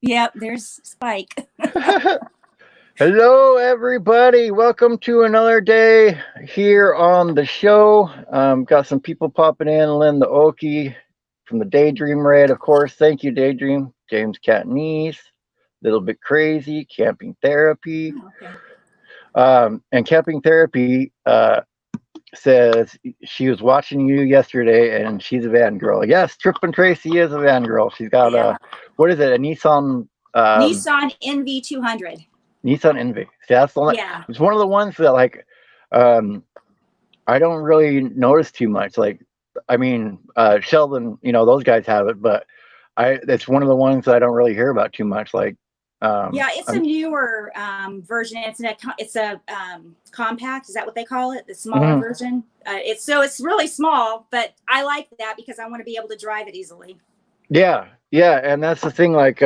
Yep, there's Spike. Hello, everybody. Welcome to another day here on the show. Got some people popping in. Lynn the Okie from the Daydream Raid, of course. Thank you, Daydream. James Catanese, Little Bit Crazy, Camping Therapy. Oh, okay. And Camping Therapy says she was watching you yesterday and she's a van girl. Yes, Trippin Traci is a van girl. She's got Yeah. what is it, a Nissan? Nissan NV200. Nissan Envy. See, that's the one. Yeah. It's one of the ones that um, I don't really notice too much. Like, I mean, Sheldon, those guys have it, but it's one of the ones that I don't really hear about too much. Like, Yeah, it's a newer version. It's a compact. Is that what they call it? The smaller version. It's really small, but I like that because I want to be able to drive it easily. Yeah, and that's the thing. Like,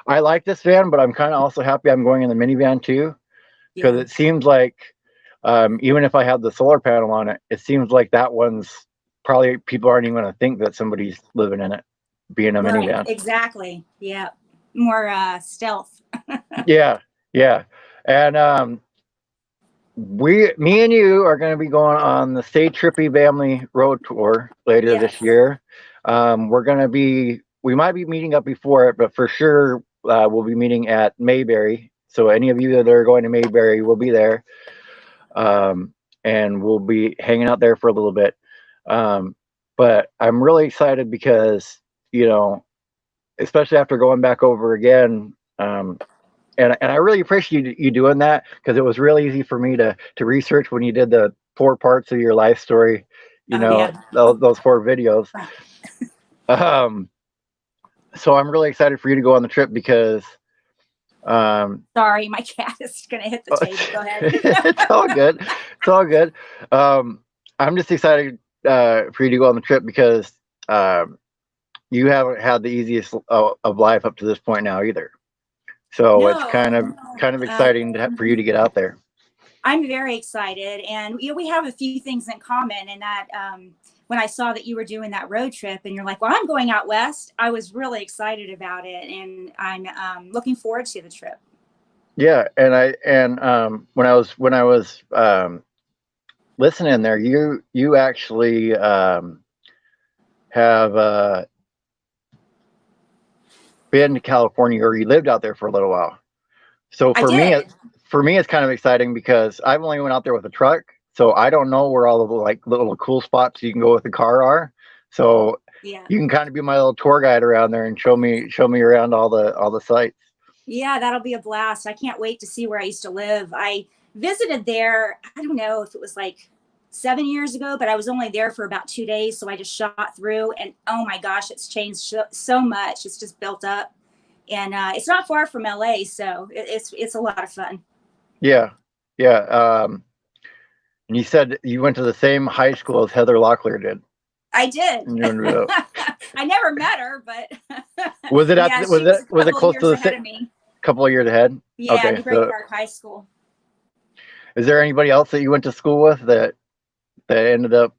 I like this van, but I'm kind of also happy I'm going in the minivan too, because it seems like even if I have the solar panel on it, it seems like that one's probably people aren't even going to think that somebody's living in it, being a minivan. Exactly. Yeah. More stealth. Yeah. And me and you are going to be going on the Stay Trippy Family Road Tour later this year. We might be meeting up before it, but for sure we'll be meeting at Mayberry. So any of you that are going to Mayberry will be there. And we'll be hanging out there for a little bit. But I'm really excited because, especially after going back over again, and I really appreciate you doing that, because it was really easy for me to research when you did the 4 parts of your life story, those 4 videos. So I'm really excited for you to go on the trip because sorry, my cat is gonna hit the table. Go ahead. It's all good. I'm just excited for you to go on the trip because you haven't had the easiest of life up to this point now either. So it's kind of exciting for you to get out there. I'm very excited, and we have a few things in common. And that when I saw that you were doing that road trip, and you're like, "Well, I'm going out west," I was really excited about it, and I'm looking forward to the trip. Yeah, and when I was listening there, you actually have been to California, or you lived out there for a little while. So for me, it's kind of exciting because I've only went out there with a truck, so I don't know where all the little cool spots you can go with the car are. So you can kind of be my little tour guide around there and show me around all the sites. Yeah, that'll be a blast. I can't wait to see where I used to live. I visited there, I don't know if it was like 7 years ago, but I was only there for about 2 days. So I just shot through, and oh my gosh, it's changed so much. It's just built up, and it's not far from LA. So it's a lot of fun. Yeah. And you said you went to the same high school as Heather Locklear did. I did. I never met her, but was it close to the same? Couple of years ahead. Yeah, okay, New Great Park High School. Is there anybody else that you went to school with that ended up,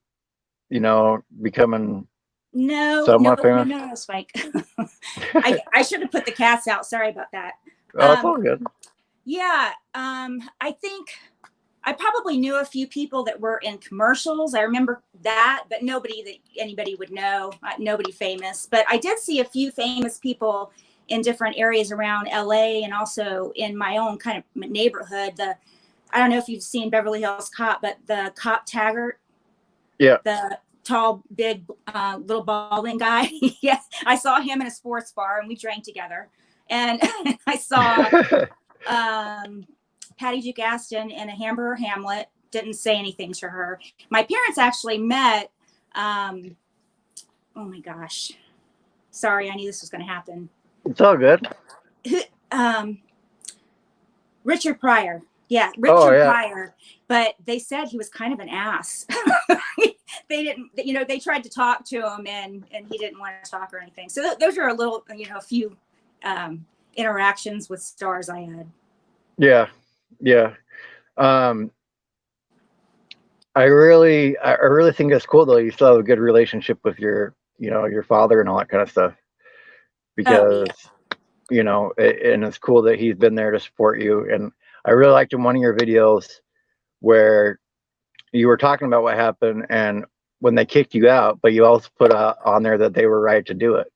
becoming somewhat famous? No, Spike. I should have put the cats out. Sorry about that. Oh, it's all good. Yeah, I think I probably knew a few people that were in commercials. I remember that, but nobody that anybody would know, nobody famous. But I did see a few famous people in different areas around LA, and also in my own kind of neighborhood. I don't know if you've seen Beverly Hills Cop, but the cop Taggart. Yeah. The tall, big, little balding guy. Yeah, I saw him in a sports bar, and we drank together. And I saw Patty Duke Aston in a Hamburger Hamlet. Didn't say anything to her. My parents actually met. Oh my gosh. Sorry, I knew this was going to happen. It's all good. Richard Pryor. Yeah, Richard Pryor. But they said he was kind of an ass. They didn't, they tried to talk to him, and he didn't want to talk or anything. So those are a few interactions with stars I had. Yeah. I really think it's cool though. You still have a good relationship with your father and all that kind of stuff. Oh because, yeah. you know, and it's cool that he's been there to support you. And I really liked in one of your videos where you were talking about what happened and when they kicked you out, but you also put on there that they were right to do it.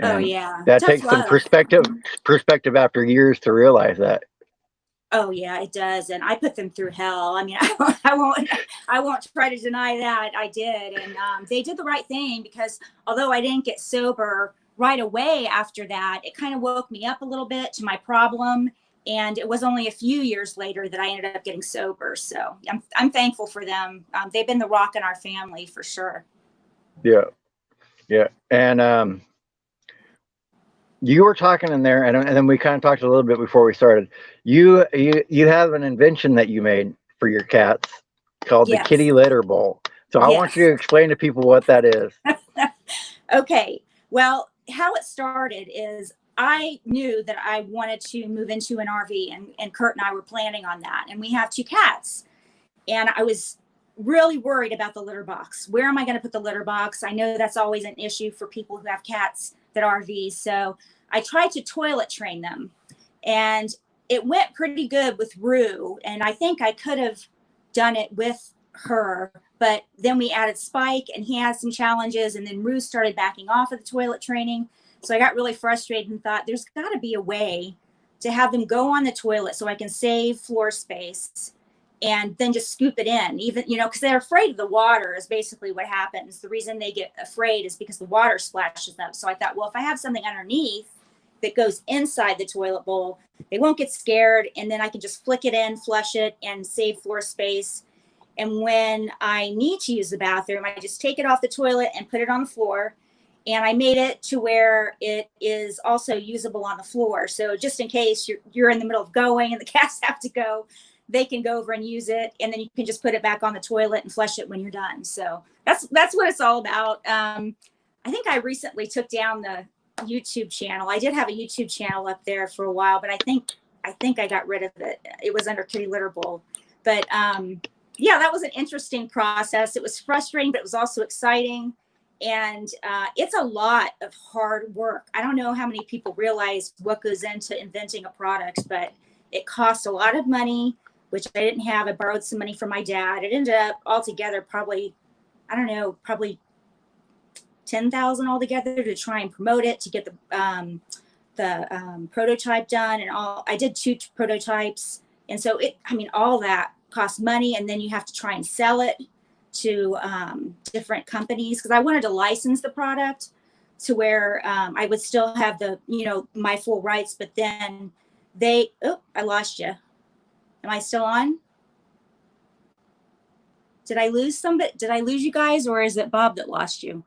Oh And yeah. that Tough takes some love. perspective after years to realize that. Oh yeah, it does, and I put them through hell. I mean, I won't try to deny that I did, and they did the right thing because although I didn't get sober right away after that, it kind of woke me up a little bit to my problem, and it was only a few years later that I ended up getting sober. So I'm thankful for them. They've been the rock in our family for sure. Yeah, yeah, and you were talking in there, and then we kind of talked a little bit before we started. You have an invention that you made for your cats called the Yes, kitty litter bowl. So I want you yes. to explain to people what that is. Okay. Well, how it started is I knew that I wanted to move into an RV, and Kurt and I were planning on that. And we have two cats. And I was really worried about the litter box. Where am I going to put the litter box? I know that's always an issue for people who have cats that RVs. So I tried to toilet train them. And it went pretty good with Rue. And I think I could have done it with her, but then we added Spike and he had some challenges, and then Rue started backing off of the toilet training. So I got really frustrated and thought there's got to be a way to have them go on the toilet so I can save floor space and then just scoop it in, even, you know, because they're afraid of the water is basically what happens. The reason they get afraid is because the water splashes them. So I thought, well, if I have something underneath that goes inside the toilet bowl, they won't get scared, and then I can just flick it in, flush it, and save floor space. And when I need to use the bathroom, I just take it off the toilet and put it on the floor. And I made it to where it is also usable on the floor. So just in case you're in the middle of going and the cats have to go, they can go over and use it. And then you can just put it back on the toilet and flush it when you're done. So that's what it's all about. I think I recently took down the YouTube channel. I did have a YouTube channel up there for a while, but I think I got rid of it. It was under Kitty Litter Bowl. But yeah, that was an interesting process. It was frustrating, but it was also exciting. And it's a lot of hard work. I don't know how many people realize what goes into inventing a product, but it costs a lot of money, which I didn't have. I borrowed some money from my dad. It ended up altogether probably, I don't know, probably 10,000 altogether to try and promote it, to get the prototype done and all. I did 2 prototypes. And so all that costs money. And then you have to try and sell it to different companies, because I wanted to license the product to where I would still have my full rights, but then I lost you. Am I still on? Did I lose somebody? Did I lose you guys, or is it Bob that lost you?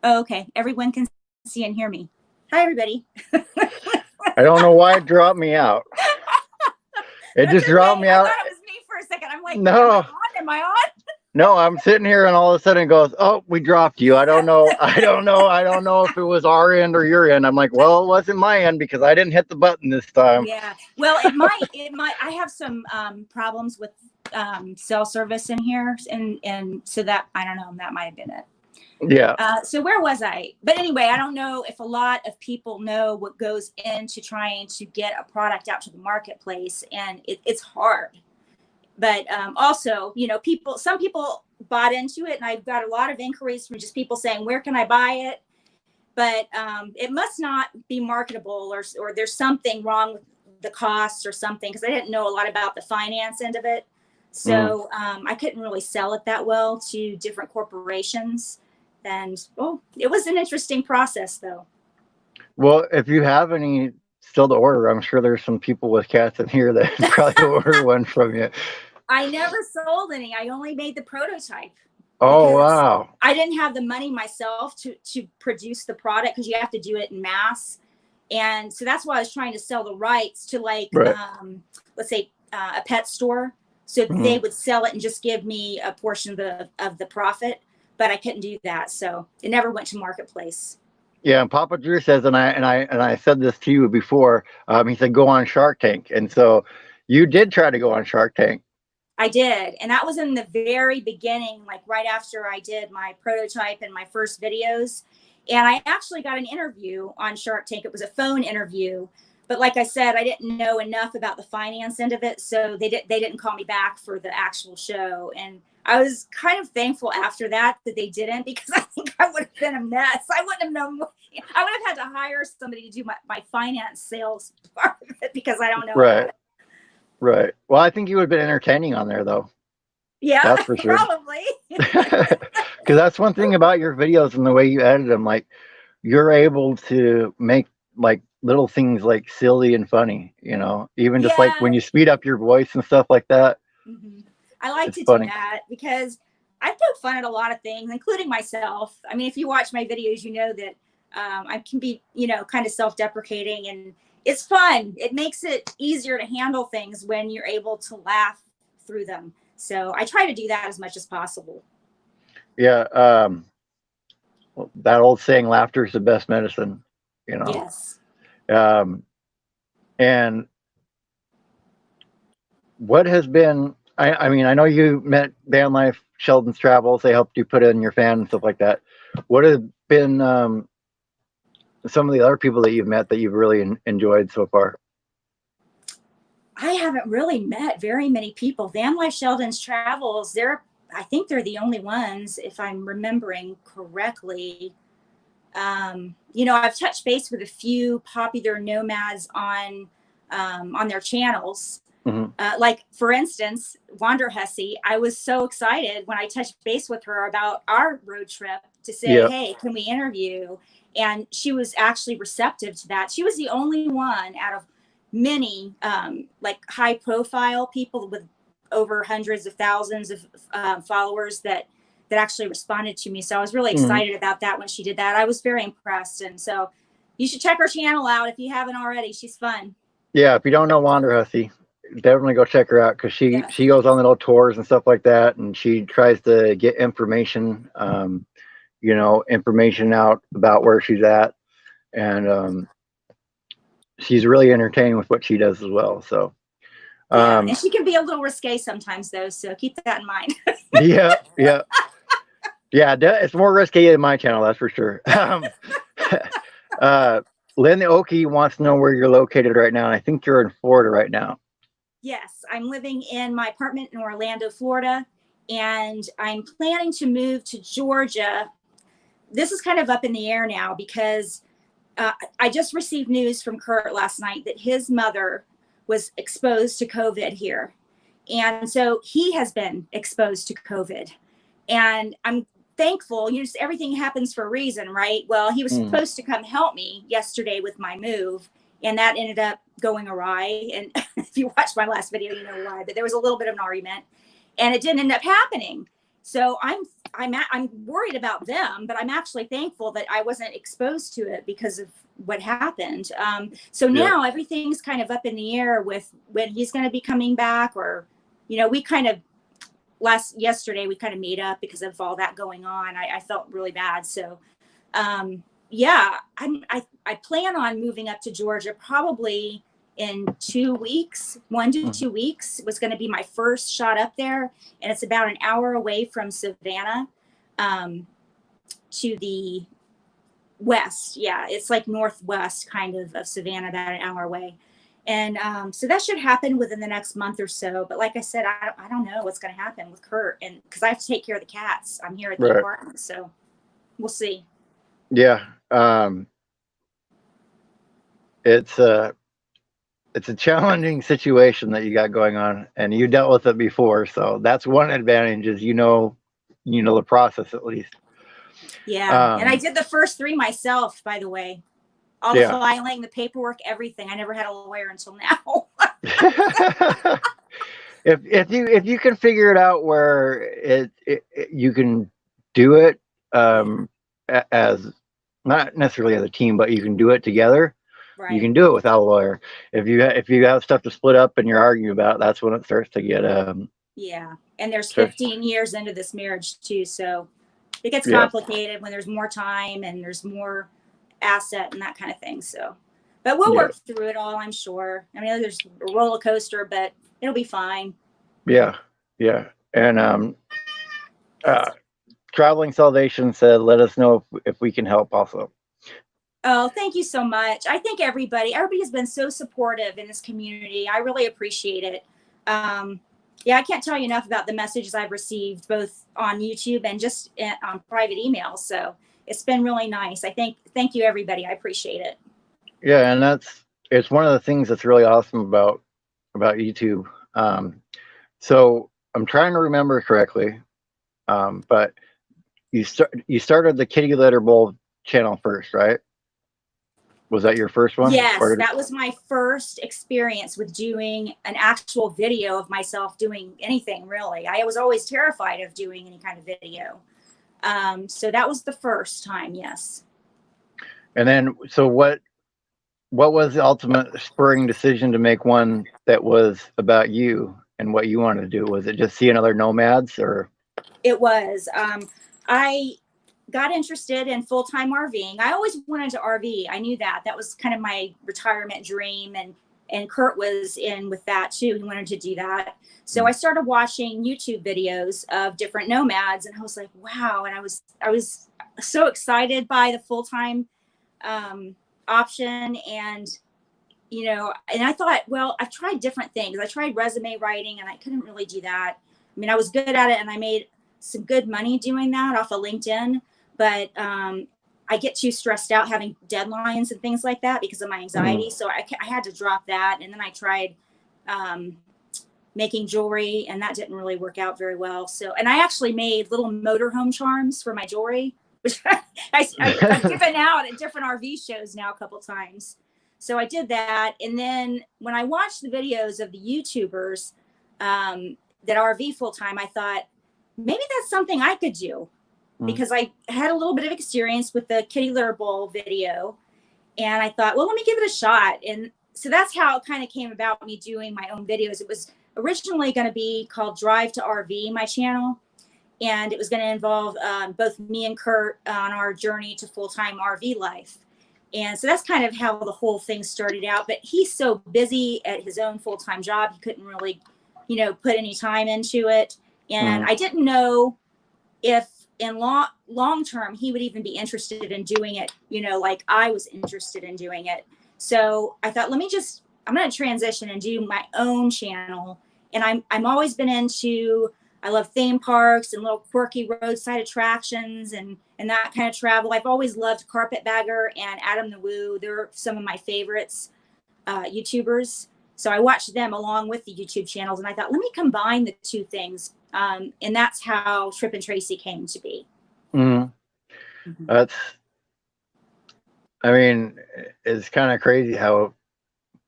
Oh, okay. Everyone can see and hear me. Hi, everybody. I don't know why it dropped me out. It just dropped me out. I thought it was me for a second. I'm like, no. Am I on? No, I'm sitting here and all of a sudden it goes, oh, we dropped you. I don't know if it was our end or your end. I'm like, well, it wasn't my end because I didn't hit the button this time. Yeah. Well, it might. I have some problems with cell service in here. And so that, I don't know, that might have been it. Yeah. So where was I? But anyway, I don't know if a lot of people know what goes into trying to get a product out to the marketplace, and it's hard. But also, some people bought into it, and I've got a lot of inquiries from just people saying, where can I buy it? But it must not be marketable, or there's something wrong with the costs or something, because I didn't know a lot about the finance end of it. So I couldn't really sell it that well to different corporations. And it was an interesting process, though. Well, if you have any still to order, I'm sure there's some people with cats in here that probably order one from you. I never sold any. I only made the prototype. Oh, wow. I didn't have the money myself to produce the product, because you have to do it in mass. And so that's why I was trying to sell the rights to let's say a pet store. So they would sell it and just give me a portion of the profit. But I couldn't do that, so it never went to marketplace. Yeah, and Papa Drew says, and I said this to you before. He said go on Shark Tank, and so you did try to go on Shark Tank. I did, and that was in the very beginning, like right after I did my prototype and my first videos. And I actually got an interview on Shark Tank. It was a phone interview, but like I said, I didn't know enough about the finance end of it, so they didn't call me back for the actual show. And I was kind of thankful after that they didn't, because I think I would have been a mess. I wouldn't have known. I would have had to hire somebody to do my finance sales part of it, because I don't know about it. Right. Well, I think you would have been entertaining on there, though. Yeah, that's for sure. Probably. Because that's one thing about your videos and the way you edit them. Like, you're able to make like little things like silly and funny, even just like when you speed up your voice and stuff like that. Mm-hmm. I like to funny. do that because I poke fun at a lot of things, including myself. I mean, if you watch my videos, you know that I can be, kind of self-deprecating, and it's fun. It makes it easier to handle things when you're able to laugh through them. So I try to do that as much as possible. Yeah. Well, that old saying, laughter is the best medicine, Yes. And what has been, I mean, I know you met Van Life, Sheldon's Travels. They helped you put in your fan and stuff like that. What have been some of the other people that you've met that you've really enjoyed so far? I haven't really met very many people. Van Life, Sheldon's Travels, I think they're the only ones, if I'm remembering correctly. I've touched base with a few popular nomads on their channels. Mm-hmm. Like, for instance, Wander Hussey. I was so excited when I touched base with her about our road trip to say, hey, can we interview? And she was actually receptive to that. She was the only one out of many like high profile people with over hundreds of thousands of followers that actually responded to me. So I was really excited about that when she did that. I was very impressed. And so you should check her channel out if you haven't already. She's fun. Yeah, if you don't know Wander Hussey, definitely go check her out, because she goes on little tours and stuff like that, and she tries to get information, information out about where she's at, and she's really entertaining with what she does as well. So and she can be a little risque sometimes, though, so keep that in mind. yeah, it's more risky than my channel, that's for sure. Lynn Oki wants to know where you're located right now, and I think you're in Florida right now. Yes, I'm living in my apartment in Orlando, Florida, and I'm planning to move to Georgia. This is kind of up in the air now, because I just received news from Kurt last night that his mother was exposed to COVID here. And so he has been exposed to COVID. And I'm thankful, everything happens for a reason, right? Well, he was supposed to come help me yesterday with my move, and that ended up going awry. And if you watched my last video, you know why, but there was a little bit of an argument, and it didn't end up happening. So I'm worried about them, but I'm actually thankful that I wasn't exposed to it because of what happened. So now everything's kind of up in the air with when he's going to be coming back, or, we kind of yesterday we kind of made up because of all that going on. I felt really bad. So, I plan on moving up to Georgia probably in 2 weeks. 1 to 2 weeks was going to be my first shot up there, and it's about an hour away from Savannah, to the west. Yeah, it's like northwest kind of Savannah, about an hour away. And so that should happen within the next month or so. But like I said, I don't know what's going to happen with Kurt, and because I have to take care of the cats. I'm here at the apartment, so we'll see. Yeah, it's a challenging situation that you got going on, and you dealt with it before, so that's one advantage, is the process at least. Yeah, and I did the first 3 myself, by the way. All the filing, the paperwork, everything. I never had a lawyer until now. if you can figure it out where you can do it as not necessarily as a team, but you can do it together. Right. You can do it without a lawyer. If you have stuff to split up and you're arguing about it, that's when it starts to get yeah. And there's 15 years into this marriage too, so it gets complicated when there's more time and there's more asset and that kind of thing. So, but we'll work through it all, I'm sure. I mean, there's a roller coaster, but it'll be fine. Yeah. And Traveling Salvation said, let us know if we can help also. Oh, thank you so much. I think everybody has been so supportive in this community. I really appreciate it. Yeah, I can't tell you enough about the messages I've received both on YouTube and just on private emails. So it's been really nice. Thank you, everybody. I appreciate it. Yeah, and it's one of the things that's really awesome about YouTube. So I'm trying to remember correctly, but you started the Kitty Litter Bowl channel first, right? Was that your first one? Yes, that was my first experience with doing an actual video of myself doing anything, really. I was always terrified of doing any kind of video. So that was the first time, yes. And then, so what was the ultimate spurring decision to make one that was about you and what you wanted to do? Was it just seeing other nomads, or? It was. I got interested in full-time RVing. I always wanted to RV. I knew that. That was kind of my retirement dream. And Kurt was in with that too. He wanted to do that. So I started watching YouTube videos of different nomads, and I was like, wow. And I was so excited by the full-time option. And, you know, and I thought, well, I tried different things. I tried resume writing and I couldn't really do that. I mean, I was good at it and I made some good money doing that off of LinkedIn. But I get too stressed out having deadlines and things like that because of my anxiety. So I had to drop that. And then I tried making jewelry, and that didn't really work out very well. So, and I actually made little motorhome charms for my jewelry, which I've given out at different RV shows now a couple times. So I did that. And then when I watched the videos of the YouTubers that RV full time, I thought, maybe that's something I could do. Because I had a little bit of experience with the Kitty Litter Bowl video. And I thought, well, let me give it a shot. And so that's how it kind of came about, me doing my own videos. It was originally going to be called Drive to RV, my channel. And it was going to involve both me and Kurt on our journey to full-time RV life. And so that's kind of how the whole thing started out. But he's so busy at his own full-time job, he couldn't really, you know, put any time into it. And I didn't know if in long term he would even be interested in doing it, you know, like I was interested in doing it. So I thought, I'm going to transition and do my own channel. And I'm always been into, I love theme parks and little quirky roadside attractions and that kind of travel. I've always loved Carpetbagger and Adam the Woo. They're some of my favorites YouTubers. So I watched them along with the YouTube channels, and I thought, let me combine the two things. And that's how Trippin Traci came to be. That's, I mean, it's kind of crazy how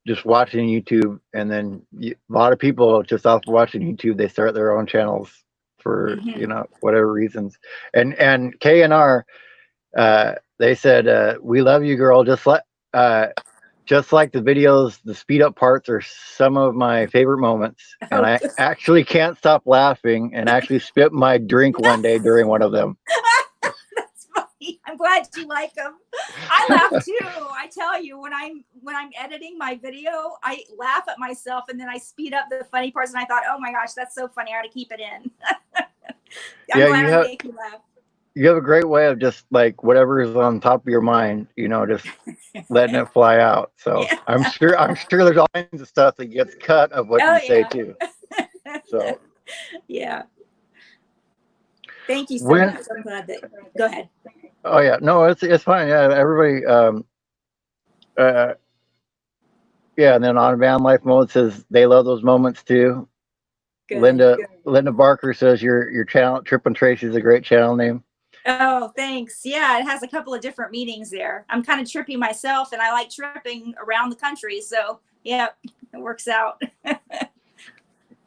just watching YouTube, and then a lot of people just off watching YouTube, they start their own channels for, you know, whatever reasons. And K&R, they said, we love you, girl. Just like the videos, the speed up parts are some of my favorite moments. And I actually can't stop laughing and actually spit my drink one day during one of them. That's funny. I'm glad you like them. I laugh too. I tell you, when I'm editing my video, I laugh at myself and then I speed up the funny parts. And I thought, oh my gosh, that's so funny. I ought to keep it in. I'm glad I make you laugh. You have a great way of just like whatever is on top of your mind, you know, just letting it fly out. So yeah. I'm sure there's all kinds of stuff that gets cut of what you say too. So yeah. Thank you so much. I'm glad that. Go ahead. Oh yeah, no, it's fine. Yeah, everybody. Yeah, and then on Van Life Mode says they love those moments too. Good, Linda Barker says your channel Trippin Traci is a great channel name. Oh, thanks. Yeah, it has a couple of different meanings there. I'm kind of trippy myself, and I like tripping around the country. So yeah, it works out.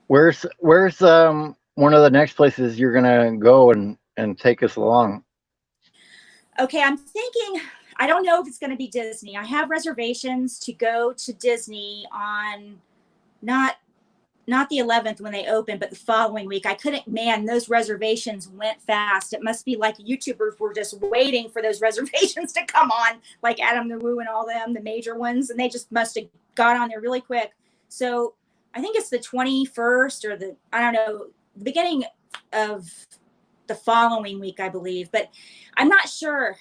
Where's one of the next places you're gonna go and take us along? Okay, I'm thinking, I don't know if it's going to be Disney. I have reservations to go to Disney on not the 11th when they open, but the following week. I couldn't, man, those reservations went fast. It must be like YouTubers were just waiting for those reservations to come on, like Adam the Woo and all them, the major ones, and they just must have got on there really quick. So I think it's the 21st or I don't know, the beginning of the following week, I believe. But I'm not sure.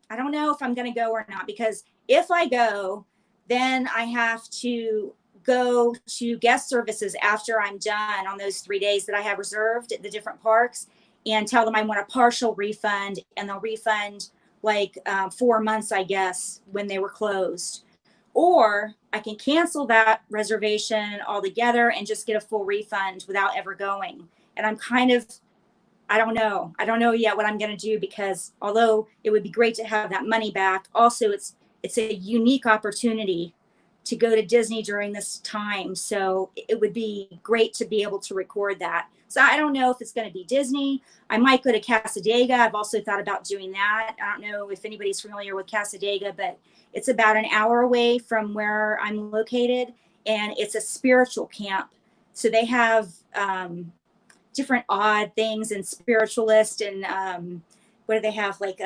I don't know if I'm going to go or not, because if I go, then I have to go to guest services after I'm done on those 3 days that I have reserved at the different parks, and tell them I want a partial refund, and they'll refund like 4 months, I guess, when they were closed. Or I can cancel that reservation altogether and just get a full refund without ever going. And I'm kind of, I don't know. I don't know yet what I'm going to do, because although it would be great to have that money back, also it's a unique opportunity to go to Disney during this time. So it would be great to be able to record that. So I don't know if it's going to be Disney. I might go to Casadega. I've also thought about doing that. I don't know if anybody's familiar with Casadega, but it's about an hour away from where I'm located, and it's a spiritual camp. So they have different odd things, and spiritualists, and what do they have, like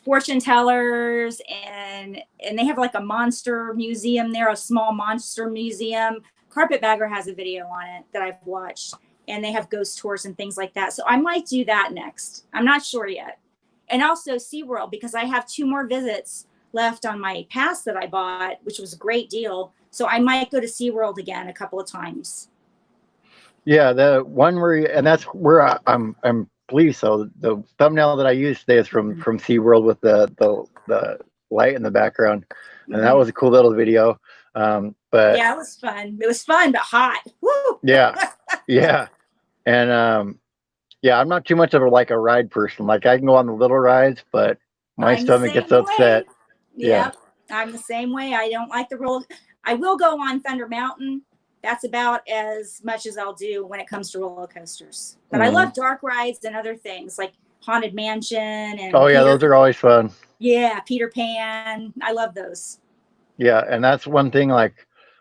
fortune tellers, and they have like a monster museum there, a small monster museum. Carpetbagger has a video on it that I've watched, and they have ghost tours and things like that. So I might do that next. I'm not sure yet. And also SeaWorld, because I have 2 more visits left on my pass that I bought, which was a great deal. So I might go to SeaWorld again a couple of times. Yeah, the one and that's where I'm pleased. So the thumbnail that I used today is from SeaWorld with the light in the background, and that was a cool little video. But yeah, it was fun. It was fun, but hot. Woo! Yeah, yeah, and yeah, I'm not too much of a ride person. Like, I can go on the little rides, but my stomach gets upset. Yep, I'm the same way. I don't like the roller. I will go on Thunder Mountain. That's about as much as I'll do when it comes to roller coasters. But I love dark rides and other things like Haunted Mansion and those are always fun. Yeah, Peter Pan. I love those. Yeah, and that's one thing like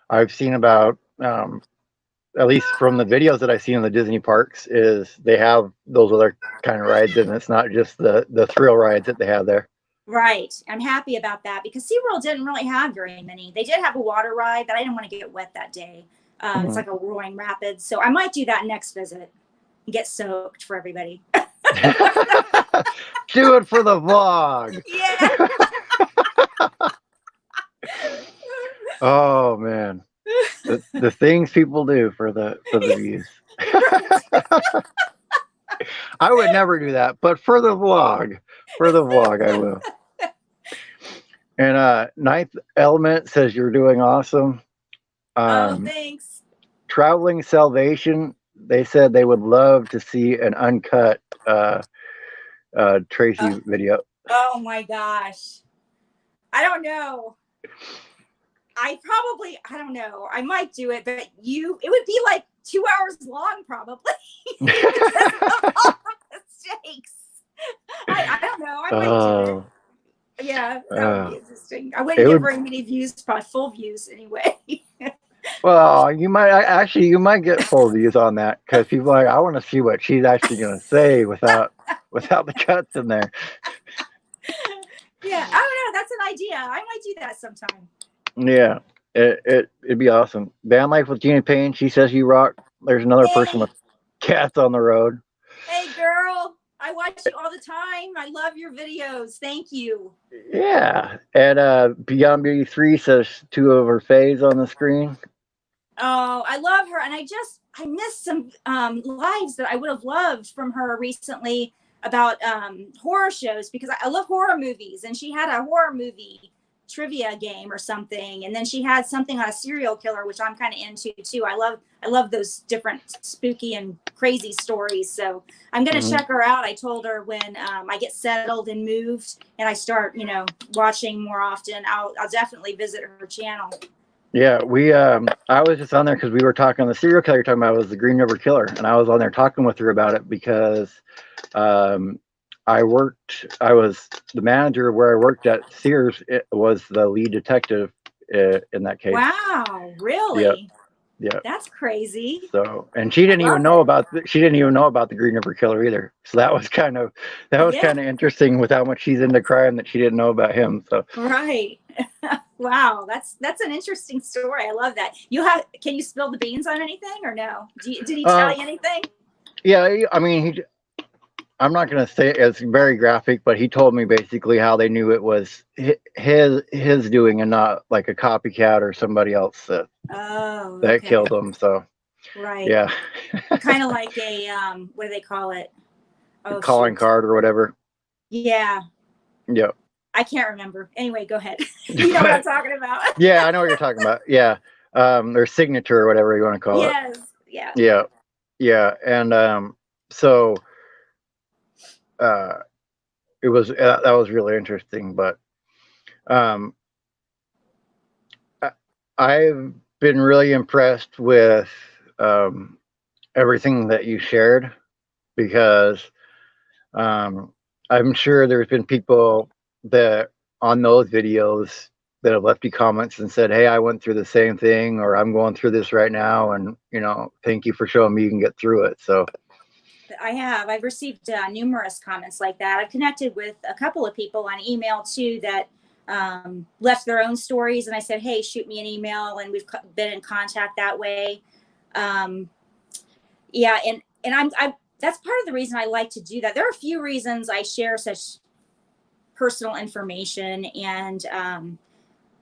I've seen about at least from the videos that I've seen in the Disney parks, is they have those other kind of rides, and it's not just the thrill rides that they have there. Right. I'm happy about that, because SeaWorld didn't really have very many. They did have a water ride, but I didn't want to get wet that day. It's like a roaring rapids. So I might do that next visit and get soaked for everybody. Do it for the vlog. Yeah. Oh man. The things people do for the views. I would never do that, but for the vlog I will. And Ninth Element says you're doing awesome. Oh, thanks. Traveling Salvation, they said they would love to see an uncut Traci video. Oh my gosh. I don't know. I don't know. I might do it, but it would be like 2 hours long, probably. Because of all the mistakes. I don't know. I might do it. Yeah, that would be interesting. I wouldn't get very many views, probably full views anyway. Well, you might get full views on that, because people are like, I want to see what she's actually going to say without the cuts in there. Yeah, I don't know. That's an idea. I might do that sometime. Yeah, it'd be awesome. Van Life with Gina Payne, she says you rock. There's another person with cats on the road. Hey, girl. I watch you all the time. I love your videos. Thank you. Yeah. And Beyond Beauty 3 says 2 of her faves on the screen. Oh, I love her. And I missed some lives that I would have loved from her recently about horror shows, because I love horror movies. And she had a horror movie trivia game or something, and then she had something on a serial killer, which I'm kind of into too. I love those different spooky and crazy stories, so I'm gonna check her out. I told her when I get settled and moved and I start watching more often, I'll definitely visit her channel. Yeah, I was just on there because we were talking, the serial killer you're talking about was the Green River Killer, and I was on there talking with her about it because I was the manager where I worked at Sears. It was the lead detective in that case. Wow, really? Yeah. That's crazy. So, and she didn't even know about the Green River Killer either. So that was kind of interesting with how much she's into crime that she didn't know about him. So right. Wow, that's an interesting story. I love that. Can you spill the beans on anything or no? Did he tell you anything? Yeah, I mean, I'm not going to say it's very graphic, but he told me basically how they knew it was his doing and not like a copycat or somebody else Oh, that okay. killed him. So Right. yeah, Kind of like a what do they call it? a Oh calling shoot. card or whatever. Yeah. Yep. I can't remember. Anyway, go ahead. You know what I'm talking about. Yeah, I know what you're talking about. Yeah. Their signature or whatever you want to call it. Yes. Yeah. Yeah. Yeah. And so uh it was that was really interesting, but um I, I've been really impressed with um everything that you shared because I'm sure there's been people that on those videos that have left you comments and said, "Hey, I went through the same thing," or "I'm going through this right now," and thank you for showing me you can get through it. So, I have. I've received numerous comments like that. I've connected with a couple of people on email too that left their own stories, and I said, "Hey, shoot me an email," and we've been in contact that way. Um, yeah, and I that's part of the reason I like to do that. There are a few reasons I share such personal information, and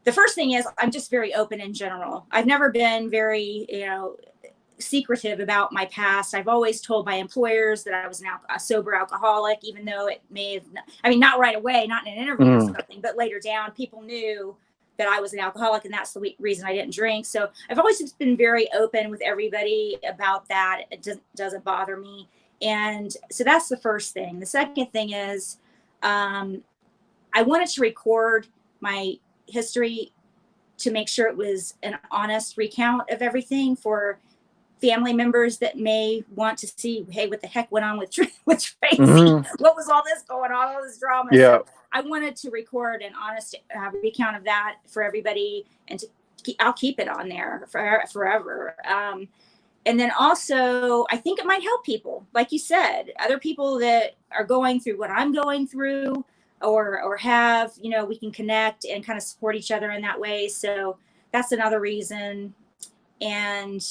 the first thing is I'm just very open in general. I've never been very, secretive about my past. I've always told my employers that I was a sober alcoholic, even though it may have, I mean, not right away, not in an interview or something, but later down, people knew that I was an alcoholic, and that's the reason I didn't drink. So I've always just been very open with everybody about that. It doesn't bother me. And so that's the first thing. The second thing is I wanted to record my history to make sure it was an honest recount of everything for family members that may want to see, hey, what the heck went on with Tracy? What was all this going on, all this drama? yeah. So I wanted to record an honest recount of that for everybody, and I'll keep it on there forever. And then also, I think it might help people, like you said, other people that are going through what I'm going through, or have, we can connect and kind of support each other in that way. So that's another reason. And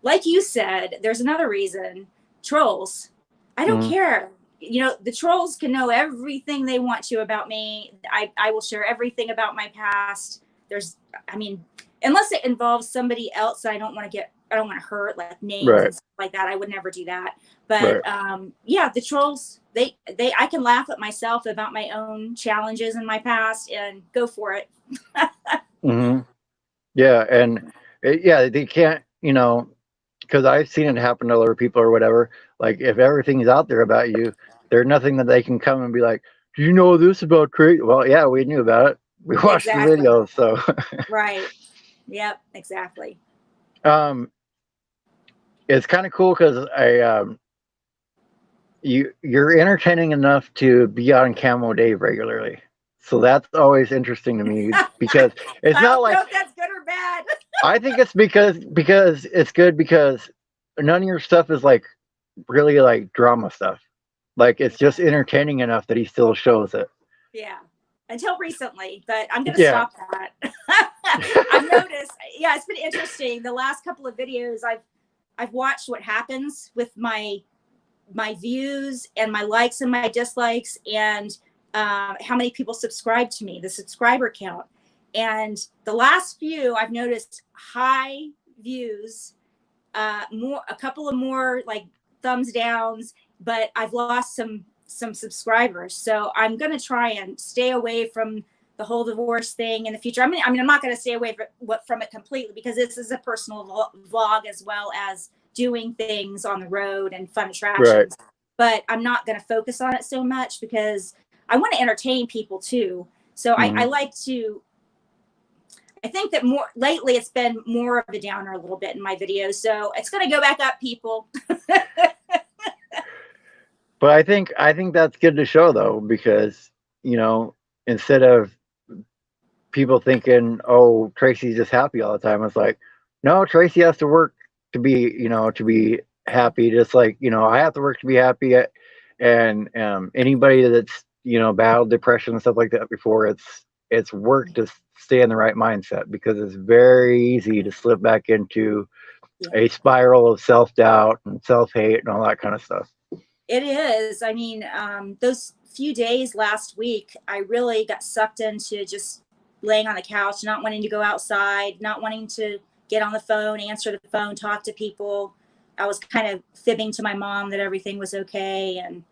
like you said, there's another reason. Trolls. I don't care. The trolls can know everything they want to about me. I will share everything about my past. Unless it involves somebody else that I don't want to hurt, like names Right. and stuff like that. I would never do that. But Right. yeah, the trolls, I can laugh at myself about my own challenges in my past and go for it. Yeah, and yeah, they can't, because I've seen it happen to other people or whatever. Like if everything's out there about you, there's nothing that they can come and be like, "Do you know this about Craig?" Well, yeah, we knew about it. We watched the Exactly. video, so Right. Yep, exactly. it's kind of cool because you're entertaining enough to be on Camo Dave regularly. So that's always interesting to me because it's I not don't like know if that's good or bad. I think it's because it's good because none of your stuff is like really like drama stuff. Like it's just entertaining enough that he still shows it. Yeah. Until recently, but I'm going to Yeah. stop that. I've noticed, yeah, it's been interesting. The last couple of videos I've watched what happens with my views and my likes and my dislikes, and how many people subscribe to me, the subscriber count. And the last few, I've noticed high views, a couple of more like thumbs downs, but I've lost some subscribers. So I'm going to try and stay away from the whole divorce thing in the future. I mean, I'm not going to stay away from it completely, because this is a personal vlog as well as doing things on the road and fun attractions. Right. But I'm not going to focus on it so much because I want to entertain people too. So I like to, I think that more lately it's been more of a downer a little bit in my videos. So it's going to go back up, people. But I think that's good to show though, because instead of people thinking, "Oh, Tracy's just happy all the time," it's like, no, Tracy has to work to be happy. Just like I have to work to be happy. And anybody that's battled depression and stuff like that before, it's work to stay in the right mindset, because it's very easy to slip back into a spiral of self-doubt and self-hate and all that kind of stuff. It is. I mean, those few days last week, I really got sucked into just laying on the couch, not wanting to go outside, not wanting to get on the phone, answer the phone, talk to people. I was kind of fibbing to my mom that everything was okay. And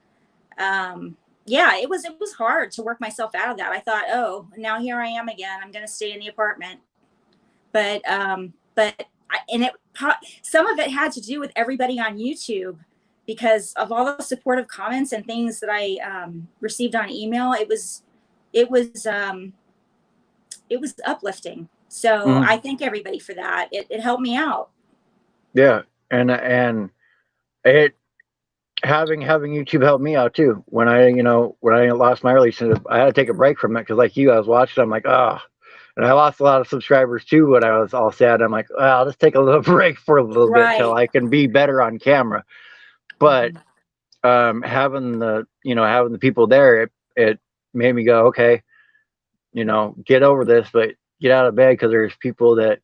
yeah, it was hard to work myself out of that. I thought, oh, now here I am again. I'm going to stay in the apartment. But and some of it had to do with everybody on YouTube because of all the supportive comments and things that I received on email. It was it was uplifting. So Mhm. I thank everybody for that. It helped me out. Yeah, and it having YouTube helped me out too. When I lost my relationship, I had to take a break from it because, like you, I was watching. I'm like, ah, and I lost a lot of subscribers too when I was all sad. I'm like, well, I'll just take a little break for a little bit till Right. I can be better on camera. But Mhm. having the people there, it made me go, okay, get over this, but get out of bed because there's people that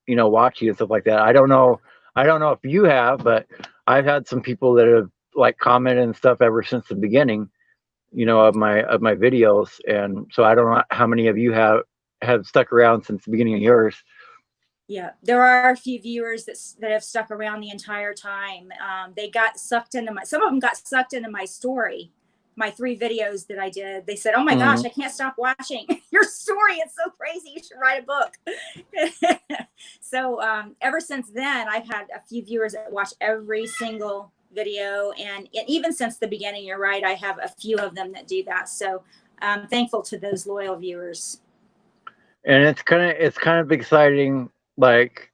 watch you and stuff like that. I don't know if you have, but I've had some people that have like commented and stuff ever since the beginning, of my videos, and so I don't know how many of you have stuck around since the beginning of yours. Yeah, there are a few viewers that have stuck around the entire time. They got sucked into some of them got sucked into my story, my 3 videos that I did. They said, "Oh my gosh, Hmm. I can't stop watching your story. It's so crazy. You should write a book." So ever since then, I've had a few viewers that watch every single video, and even since the beginning, you're right. I have a few of them that do that. So I'm thankful to those loyal viewers. And it's kind of exciting, like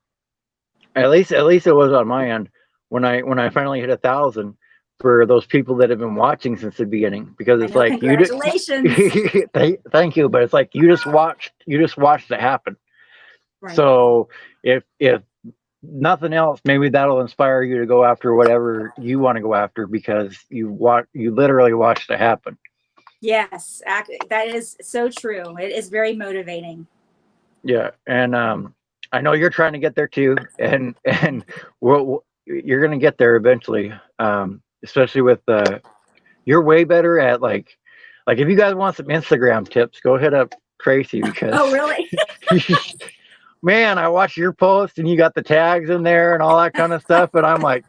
at least it was on my end when I finally hit 1,000 for those people that have been watching since the beginning, because I it's know. like you did. Congratulations. Thank you, but it's like you just watched it happen. Right. So if nothing else, maybe that'll inspire you to go after whatever you want to go after because you literally watched it happen. Yes, that is so true. It is very motivating. Yeah, and I know you're trying to get there too, and you're gonna get there eventually. Especially with you're way better at like if you guys want some Instagram tips, go hit up Tracy because Oh, really? man, I watch your post and you got the tags in there and all that kind of stuff, and I'm like,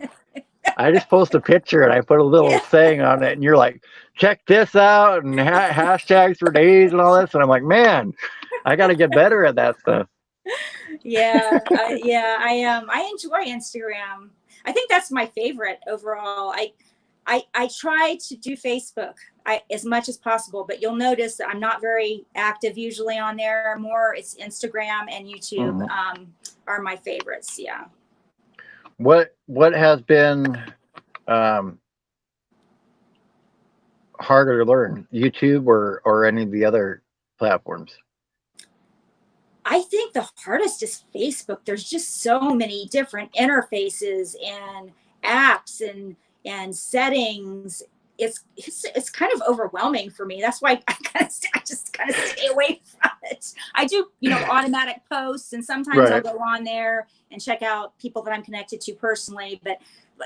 I just post a picture and I put a little Yeah. saying on it, and you're like, check this out and hashtags for days and all this, and I'm like, man, I got to get better at that stuff. Yeah. Yeah. I enjoy Instagram. I think that's my favorite overall. I try to do Facebook as much as possible, but you'll notice that I'm not very active usually on there. More it's Instagram and YouTube Mhm. are my favorites. Yeah. What has been um, harder to learn, YouTube or any of the other platforms? I think the hardest is Facebook. There's just so many different interfaces and apps and settings. It's kind of overwhelming for me. That's why I just kind of stay away from it. I do, automatic posts, and sometimes I'll Right. go on there and check out people that I'm connected to personally. But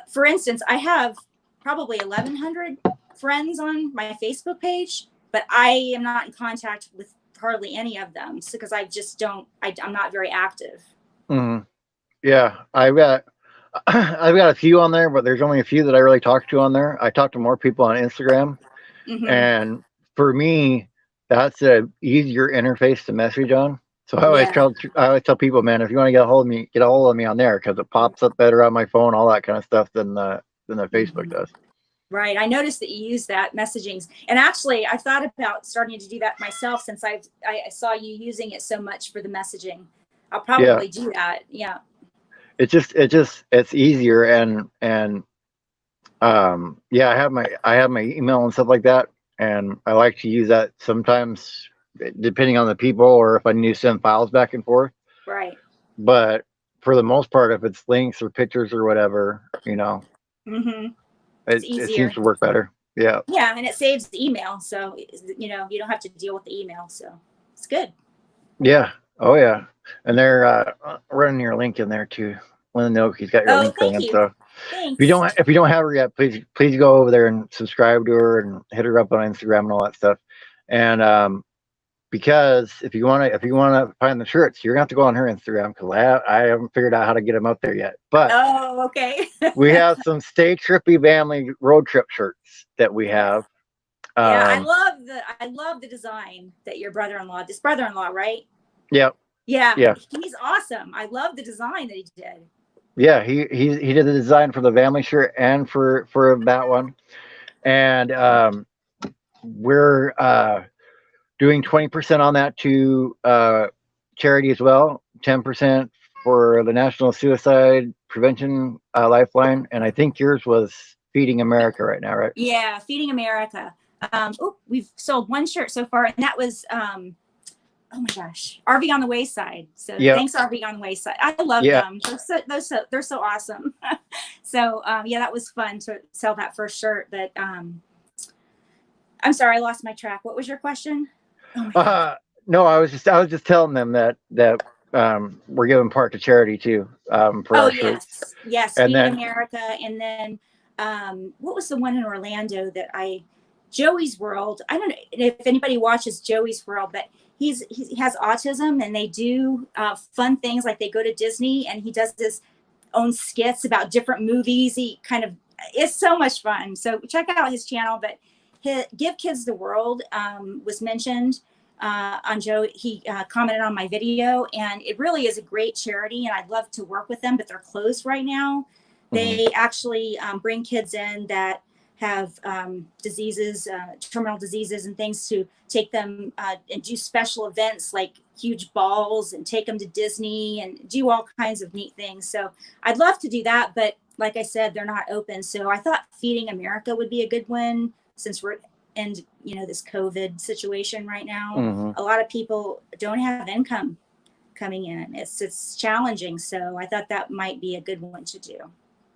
for instance, I have probably 1,100 friends on my Facebook page, but I am not in contact with hardly any of them because I just don't. I'm not very active. Hmm. Yeah, I've got a few on there, but there's only a few that I really talk to on there. I talk to more people on Instagram, Hmm. and for me, that's a easier interface to message on. So Yeah. I always tell people, man, if you want to get a hold of me, get a hold of me on there because it pops up better on my phone, all that kind of stuff than the Facebook Hmm. does. Right. I noticed that you use that messaging, and actually, I thought about starting to do that myself since I saw you using it so much for the messaging. I'll Yeah, probably do that. Yeah. it's easier, and yeah, I have my email and stuff like that, and I like to use that sometimes depending on the people or if I need to send files back and forth. Right. But for the most part, if it's links or pictures or whatever, Hmm. It's it seems easier. to work better. Yeah. Yeah, and it saves the email, so you don't have to deal with the email, so it's good. Yeah. Oh yeah. And they're running your link in there too. He's got your Oh, link thank going. you. So Thanks. if you don't have her yet, please go over there and subscribe to her and hit her up on Instagram and all that stuff. And because if you want to find the shirts, you're gonna have to go on her Instagram because I haven't figured out how to get them up there yet. But Oh, okay. we have some Stay Trippy Family road trip shirts that we Yes. have. Yeah, I love the design that your brother-in-law, this brother-in-law, right? Yep. Yeah, Yeah. he's awesome. I love the design that he did. Yeah, he did the design for the family shirt and for that one. And we're doing 20% on that to charity as well, 10% for the National Suicide Prevention Lifeline, and I think yours was Feeding America right now, right? Yeah, Feeding America. We've sold one shirt so far, and that was oh my gosh, RV on the Wayside. So Yeah, thanks, RV on the Wayside. I love yeah. them. They're so awesome. So yeah, that was fun to sell that first shirt. But I'm sorry, I lost my track. What was your question? Oh my gosh. No, I was just telling them that we're giving part to charity too for Oh our shirts, yes, and Feeding then America, and then what was the one in Orlando that Joey's World? I don't know if anybody watches Joey's World, but he has autism, and they do fun things like they go to Disney, and he does his own skits about different movies. It's so much fun. So check out his channel. But Give Kids the World was mentioned on Joe. He commented on my video, and it really is a great charity, and I'd love to work with them, but they're closed right now. They actually bring kids in that have diseases, terminal diseases and things, to take them and do special events like huge balls and take them to Disney and do all kinds of neat things. So I'd love to do that, but like I said, they're not open. So I thought Feeding America would be a good one since we're in, this COVID situation right now. A lot of people don't have income coming in. It's challenging. So I thought that might be a good one to do.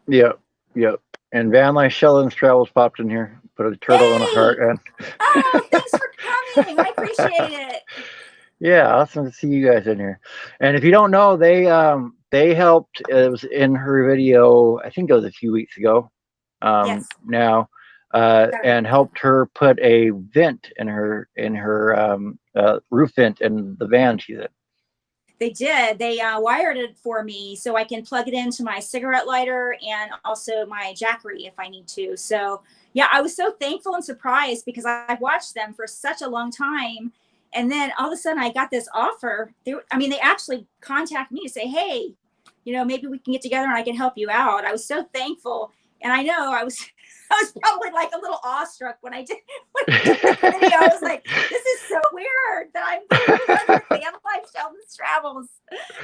Yep, yep. And Van Life Sheldon's Travels popped in here, put a turtle and a heart, Hey! and Oh, thanks for coming. I appreciate it. yeah, awesome to see you guys in here. And if you don't know, they helped. It was in her video. I think it was a few weeks ago. Yes. Now, and helped her put a vent in her roof vent in the van she's in. They did. They wired it for me so I can plug it into my cigarette lighter and also my Jackery if I need to. So yeah, I was so thankful and surprised because I've watched them for such a long time. And then all of a sudden I got this offer. They actually contacted me to say, hey, maybe we can get together and I can help you out. I was so thankful. And I know I was probably like a little awestruck when I did the video. I was like, this is so weird that I'm Van Life Sheldon's Travels.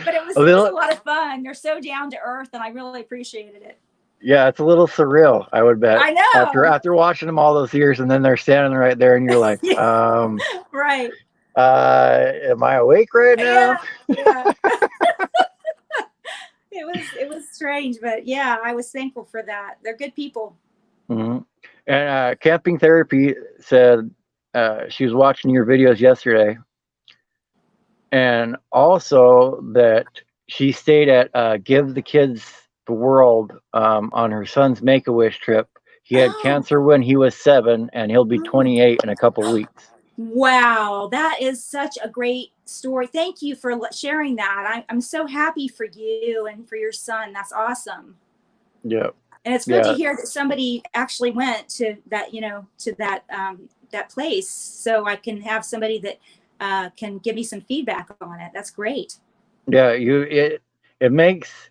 But it was a lot of fun. They're so down to earth, and I really appreciated it. Yeah, it's a little surreal, I would bet. I know. After watching them all those years, and then they're standing right there, and you're like, right. Am I awake right now? Yeah. It was strange, but yeah, I was thankful for that. They're good people. And Camping Therapy said she was watching your videos yesterday, and also that she stayed at Give the Kids the World on her son's Make-A-Wish trip. He had cancer when he was 7, and he'll be 28 in a couple weeks. Wow, that is such a great story. Thank you for sharing that. I'm so happy for you and for your son. That's awesome. Yeah. And it's good to hear that somebody actually went to that, to that place, so I can have somebody that can give me some feedback on it. That's great. Yeah, it makes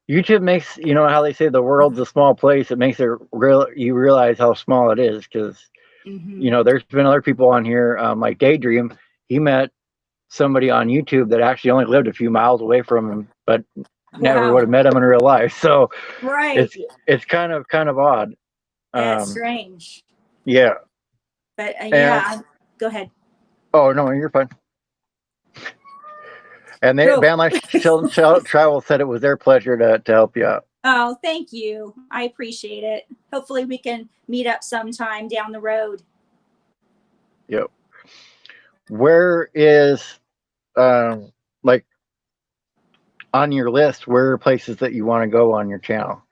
YouTube makes, how they say the world's a small place. It makes you realize how small it is because there's been other people on here like Daydream. He met somebody on YouTube that actually only lived a few miles away from him, but never would have met him in real life. So it's kind of odd. Yeah, it's strange. Yeah. But go ahead. Oh no, you're fine. And Van Life Sheldon Travel said it was their pleasure to help you out. Oh, thank you. I appreciate it. Hopefully we can meet up sometime down the road. Yep. Where is like on your list, where are places that you want to go on your channel?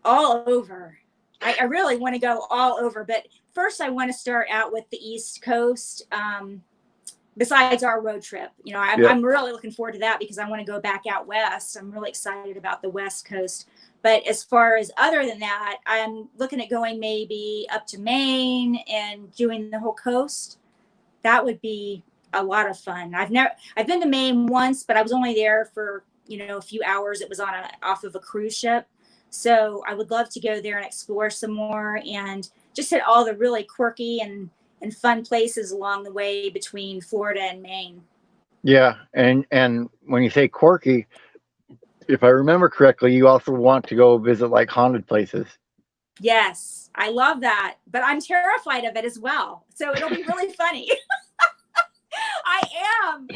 All over. I really want to go all over, but first I want to start out with the East Coast. Besides our road trip, you know, Yep. I'm really looking forward to that because I want to go back out west. I'm really excited about the West Coast. But as far as other than that, I'm looking at going maybe up to Maine and doing the whole coast. That would be a lot of fun. I've been to Maine once, but I was only there for, you know, a few hours. It was off of a cruise ship. So I would love to go there and explore some more and just hit all the really quirky and fun places along the way between Florida and Maine. Yeah, and when you say quirky, if I remember correctly, you also want to go visit like haunted places. Yes, I love that, but I'm terrified of it as well. So it'll be really funny. I am.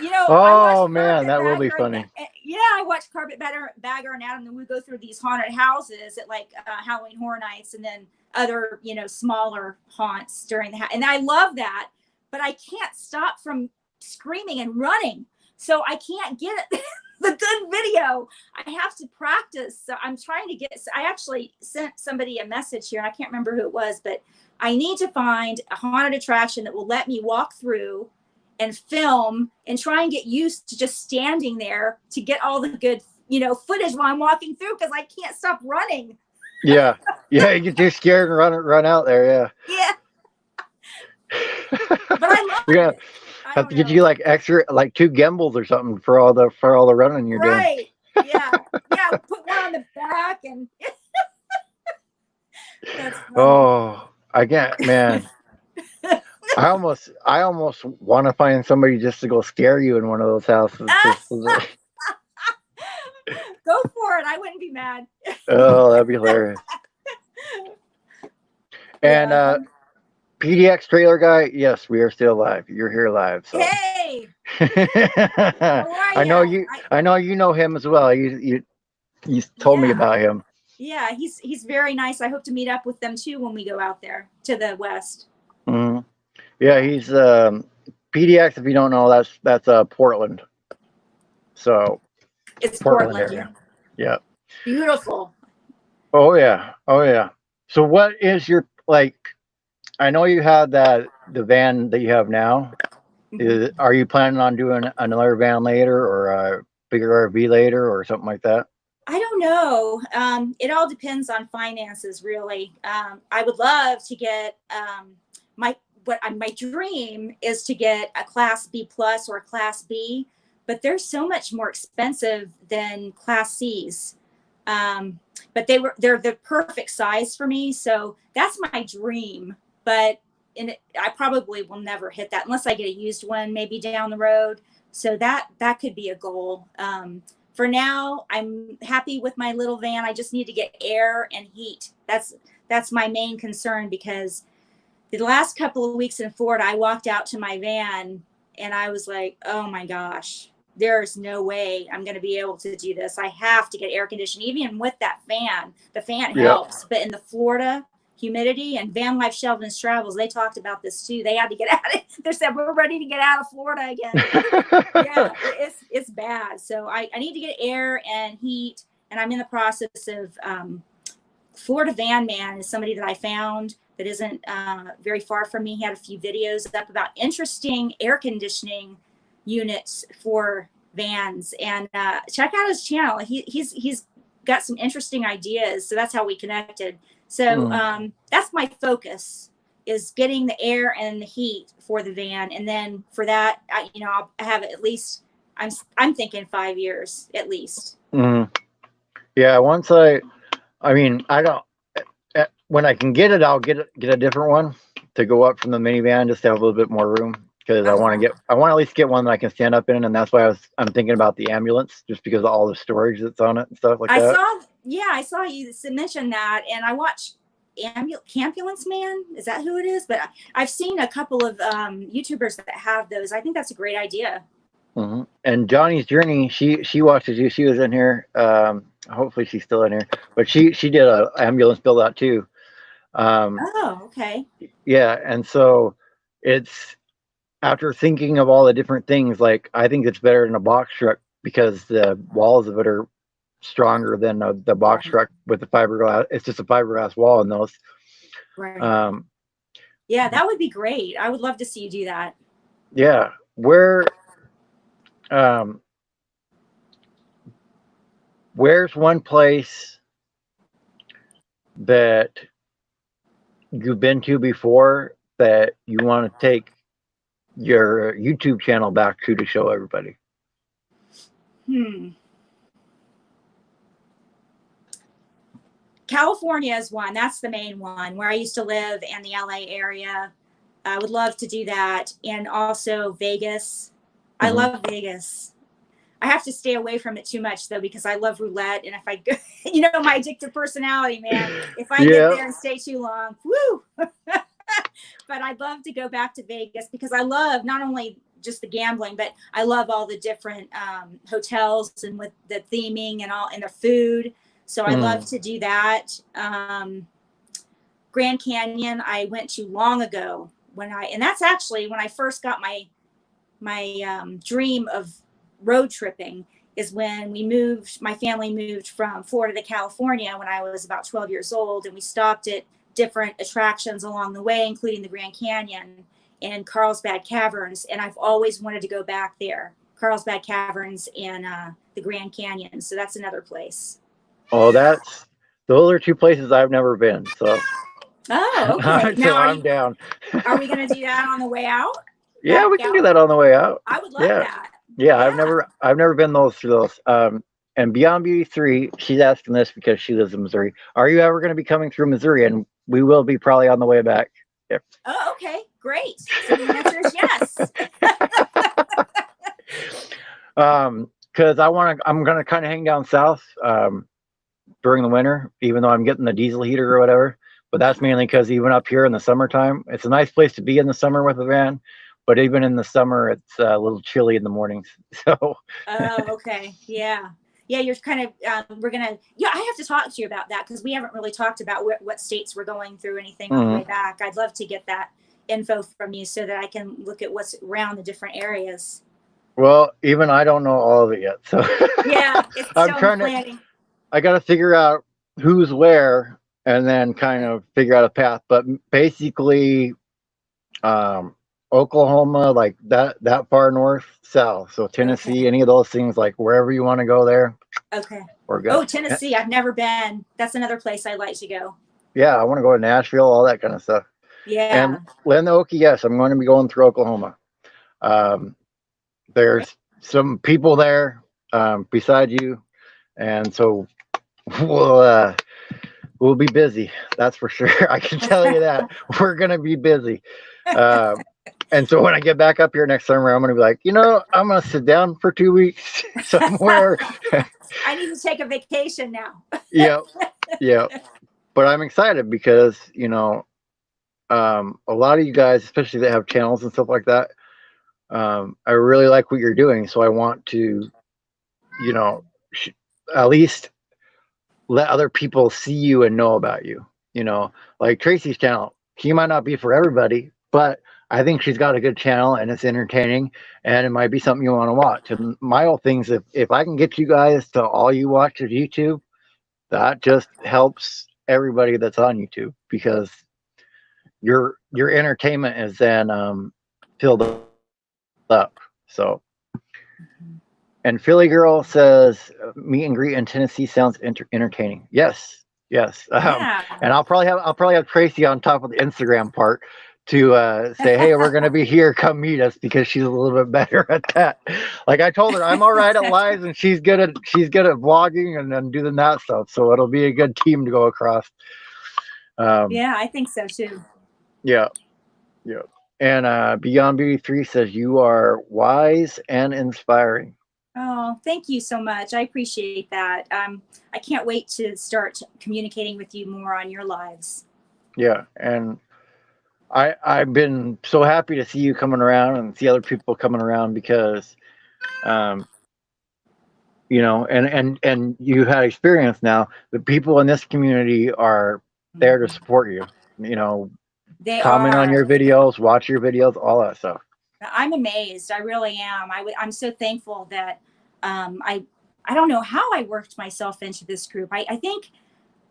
You know, Oh man, that will be funny. Yeah, I watch Carpetbagger and Adam, and we go through these haunted houses at like Halloween Horror Nights, and then other, you know, smaller haunts during and I love that, but I can't stop from screaming and running, so I can't get it. The good video. I have to practice. So I'm trying to I actually sent somebody a message here, and I can't remember who it was, but I need to find a haunted attraction that will let me walk through and film and try and get used to just standing there to get all the good, you know, footage while I'm walking through, because I can't stop running. Yeah. Yeah, you get too scared and run out there, yeah. But I love yeah. it. Have to get you like extra, like 2 gimbals or something for all the running you're doing. Right. Yeah. Yeah. Put one on the back and that's funny. Oh, I can't, man. I almost want to find somebody just to go scare you in one of those houses. Go for it. I wouldn't be mad. Oh, that'd be hilarious. And PDX trailer guy, yes, we are still live. You're here live. So. Hey. I know you. I know you know him as well. You told me about him. Yeah, he's very nice. I hope to meet up with them too when we go out there to the west. Mm-hmm. Yeah, he's PDX. If you don't know, that's Portland. So it's Portland area. Yeah. Beautiful. Oh yeah. So what is your like? I know you had the van that you have now. Mm-hmm. Are you planning on doing another van later, or a bigger RV later, or something like that? I don't know. It all depends on finances, really. I would love to get my dream is to get a Class B plus or a Class B, but they're so much more expensive than Class C's. But they're the perfect size for me, so that's my dream. But I probably will never hit that unless I get a used one, maybe down the road. So that could be a goal. For now, I'm happy with my little van. I just need to get air and heat. That's my main concern, because the last couple of weeks in Florida, I walked out to my van and I was like, oh my gosh, there's no way I'm going to be able to do this. I have to get air conditioning. Even with that fan, the fan helps. But in the Florida humidity, and Van Life Shelvins Travels, they talked about this too. They had to get out of it. They said, we're ready to get out of Florida again. Yeah, it's bad. So I need to get air and heat, and I'm in the process of Florida Van Man is somebody that I found that isn't very far from me. He had a few videos up about interesting air conditioning units for vans, and check out his channel. He's got some interesting ideas. So that's how we connected. So that's my focus, is getting the air and the heat for the van. And then for that, I'll have it at least, I'm thinking 5 years at least. Mm-hmm. Yeah. Once I don't, when I can get it, I'll get a different one to go up from the minivan, just to have a little bit more room. Because I want to at least get one that I can stand up in, and that's why I'm thinking about the ambulance, just because of all the storage that's on it and stuff like that. I saw you mention that, and I watched Campulance Man. Is that who it is? But I've seen a couple of YouTubers that have those. I think that's a great idea. Mm-hmm. And Johnny's Journey, she watches you. She was in here. Hopefully she's still in here, but she did a ambulance build out too. Oh, okay. Yeah, and so after thinking of all the different things, like I think it's better than a box truck because the walls of it are stronger than the box Right. truck with the fiberglass. It's just a fiberglass wall in those. Right. Um, Yeah, that would be great. I would love to see you do that. yeah, um, where's one place that you've been to before that you want to take your YouTube channel back to show everybody? California is one. That's the main one where I used to live and the LA area. I would love to do that. And also Vegas. I Mm-hmm. love Vegas. I have to stay away from it too much though, because I love roulette. And if I go, you know, my addictive personality, man, if I get Yeah. there and stay too long, woo. But I'd love to go back to Vegas because I love not only just the gambling, but I love all the different hotels and with the theming and all and the food. So I love to do that. Grand Canyon, I went to long ago and that's actually when I first got my dream of road tripping is when my family moved from Florida to California when I was about 12 years old. And we stopped at different attractions along the way, including the Grand Canyon and Carlsbad Caverns. And I've always wanted to go back there, Carlsbad Caverns and the Grand Canyon. So that's another place. Oh, those are two places I've never been. So, Oh, okay. so Now, I'm down. are we going to do that on the way out? Yeah, we can do that on the way out. I would love Yeah. that. Yeah, Yeah. I've never been through those. And Beyond Beauty 3, she's asking this because she lives in Missouri. Are you ever going to be coming through Missouri? And we will be probably on the way back. Yep. Oh, okay. Great. So the answer is yes. Because I'm gonna kind of hang down south during the winter, even though I'm getting the diesel heater or whatever. But that's mainly because even up here in the summertime, it's a nice place to be in the summer with a van. But even in the summer, it's a little chilly in the mornings. So. Oh, okay. Yeah. Yeah, you're kind of, I have to talk to you about that because we haven't really talked about what states we're going through, anything on the way back. I'd love to get that info from you so that I can look at what's around the different areas. Well, even I don't know all of it yet. So yeah, it's still planning. I got to figure out who's where and then kind of figure out a path. But basically, Oklahoma, like that far north, south. So Tennessee, any of those things, like wherever you want to go there. Okay. We're good. Oh, Tennessee, I've never been. That's another place I'd like to go. Yeah, I want to go to Nashville, all that kind of stuff. Yeah. And Lynn Okie, yes, I'm going to be going through Oklahoma. There's some people there beside you, and so we'll be busy. That's for sure. I can tell you that we're gonna be busy. And so when I get back up here next summer, I'm gonna be like, I'm gonna sit down for 2 weeks somewhere. I need to take a vacation now. Yeah. But I'm excited because a lot of you guys, especially that have channels and stuff like that, I really like what you're doing. So I want to, at least let other people see you and know about you. Like Traci's channel, she might not be for everybody, but I think she's got a good channel and it's entertaining and it might be something you want to watch. And my whole thing is if I can get you guys to all you watch is YouTube, that just helps everybody that's on YouTube because your entertainment is then filled up. So, and Philly Girl says meet and greet in Tennessee sounds entertaining. Yes. And I'll probably have Traci on top of the Instagram part to say, hey, we're gonna be here. Come meet us because she's a little bit better at that. Like I told her, I'm all right at lives, and she's good at vlogging and then doing that stuff. So it'll be a good team to go across. Yeah, I think so too. Yeah. And Beyond Beauty 3 says you are wise and inspiring. Oh, thank you so much. I appreciate that. I can't wait to start communicating with you more on your lives. Yeah, and I've been so happy to see you coming around and see other people coming around because, and you had experience now. The people in this community are there to support you. They comment are. on your videos, watch your videos, all that stuff. I'm amazed. I really am. I'm so thankful that I don't know how I worked myself into this group. I think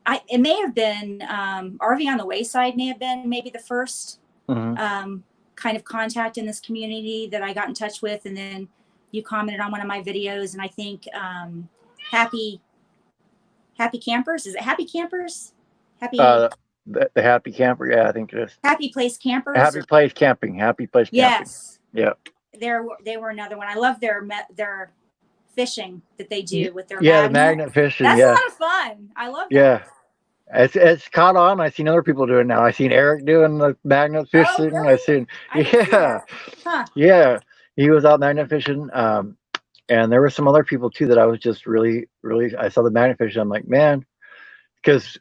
it may have been RV on the Wayside may have been maybe the first kind of contact in this community that I got in touch with, and then you commented on one of my videos, and I think Happy Campers, is it Happy Campers? The Happy Camper, yeah, I think it is. Happy Place Campers. Happy Place Camping. Happy Place Camping. Yes. Yeah. They were another one. I love their fishing that they do with their the magnet fishing. That's a lot of fun. I love that. Yeah. It's caught on. I've seen other people doing it now. I've seen Eric doing the magnet fishing. Oh, really? I've seen, Huh. yeah, he was out magnet fishing. And there were some other people too that I was just really, I saw the magnet fishing. I'm like, man, because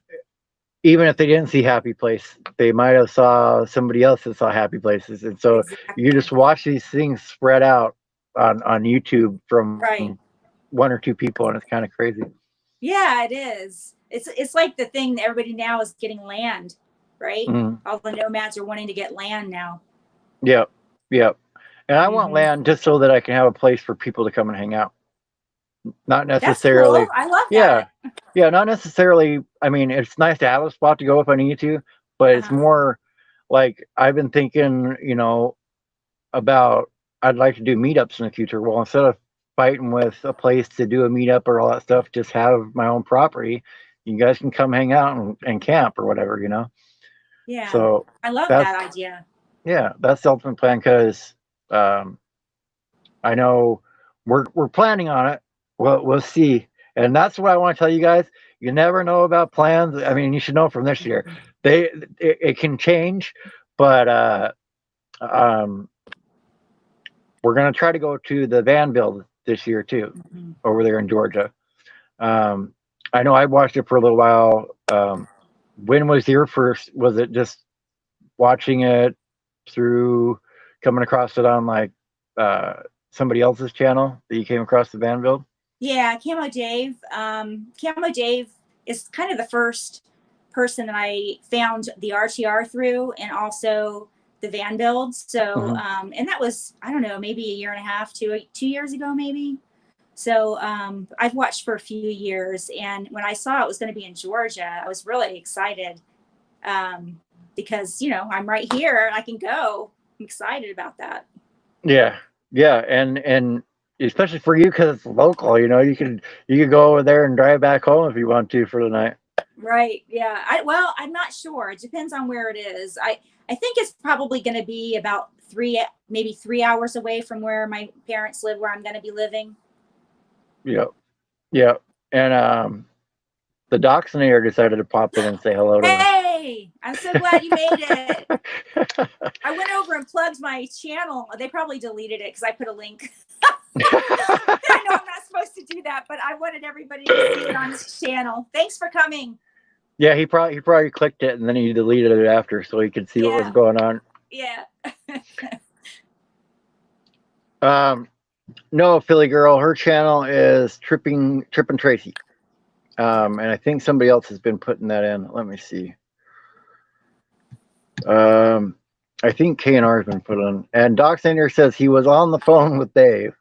even if they didn't see Happy Place, they might have saw somebody else that saw Happy Places. And so you just watch these things spread out on YouTube from one or two people, and it's kind of crazy. Yeah, it is. It's like the thing that everybody now is getting land, right? All the nomads are wanting to get land now. Yep. And I want land just so that I can have a place for people to come and hang out. Not necessarily. That's cool. I love that. Yeah, not necessarily. I mean, it's nice to have a spot to go if I need to, but it's more like I've been thinking, about I'd like to do meetups in the future. Well, instead of fighting with a place to do a meetup or all that stuff, just have my own property. You guys can come hang out and camp or whatever, Yeah. So I love that idea. Yeah, that's the ultimate plan, because I know we're planning on it. We'll see. And that's what I want to tell you guys. You never know about plans. I mean, you should know from this year. It can change, but we're going to try to go to the van build this year too, over there in Georgia. I know I watched it for a little while. When was your first? Was it just watching it through, coming across it on like somebody else's channel that you came across the van build? Yeah, Camo Dave. Camo Dave is kind of the first person that I found the RTR through, and also the van build. So, and that was, I don't know, maybe a year and a half, 2 years ago, maybe. So I've watched for a few years, and when I saw it was going to be in Georgia, I was really excited because, I'm right here. I can go. I'm excited about that. Yeah, and especially for you, because it's local. You could go over there and drive back home if you want to for the night. Right. Yeah. I'm not sure. It depends on where it is. I think it's probably going to be about maybe 3 hours away from where my parents live, where I'm going to be living. Yeah. And the Doxinator decided to pop in and say hello to me. Hey, I'm so glad you made it. I went over and plugged my channel. They probably deleted it because I put a link. I know I'm not supposed to do that, but I wanted everybody to see it on his channel. Thanks for coming. Yeah, he probably clicked it and then he deleted it after so he could see what was going on. Yeah. No, Philly girl, her channel is Trippin Traci. And I think somebody else has been putting that in. Let me see. I think K&R has been put on. And Doc Sander says he was on the phone with Dave.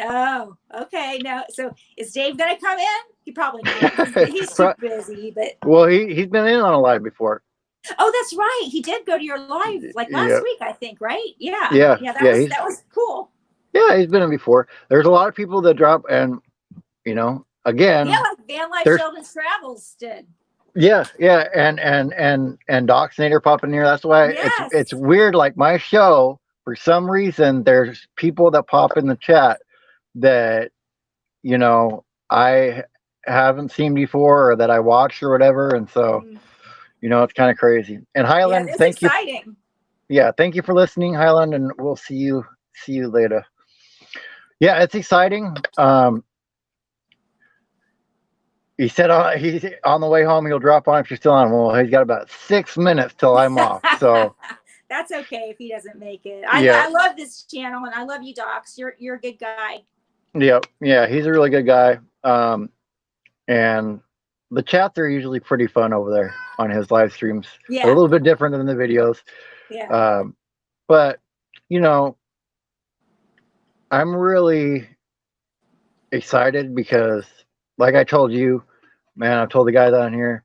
Oh, okay. No, so is Dave gonna come in? He probably not. He's too busy, but well, he's been in on a live before. Oh, that's right. He did go to your live like last week, I think, right? Yeah. That was cool. Yeah, he's been in before. There's a lot of people that drop, and again, like Van Life Sheldon's Travels did. Yeah, and Doc Snyder popping here. That's why it's weird. Like my show, for some reason, there's people that pop in the chat that I haven't seen before or that I watched or whatever, and so it's kind of crazy. And Highland, thank exciting. You. Yeah, thank you for listening, Highland, and we'll see you later. Yeah, it's exciting. He said he's on the way home. He'll drop on if you're still on. Well, he's got about 6 minutes till I'm off. So that's okay if he doesn't make it. I love this channel, and I love you, Docs. You're a good guy. Yeah, he's a really good guy. And the chats are usually pretty fun over there on his live streams. Yeah, a little bit different than the videos. Yeah. But you know, I'm really excited because, like I told you, man, I told the guys on here,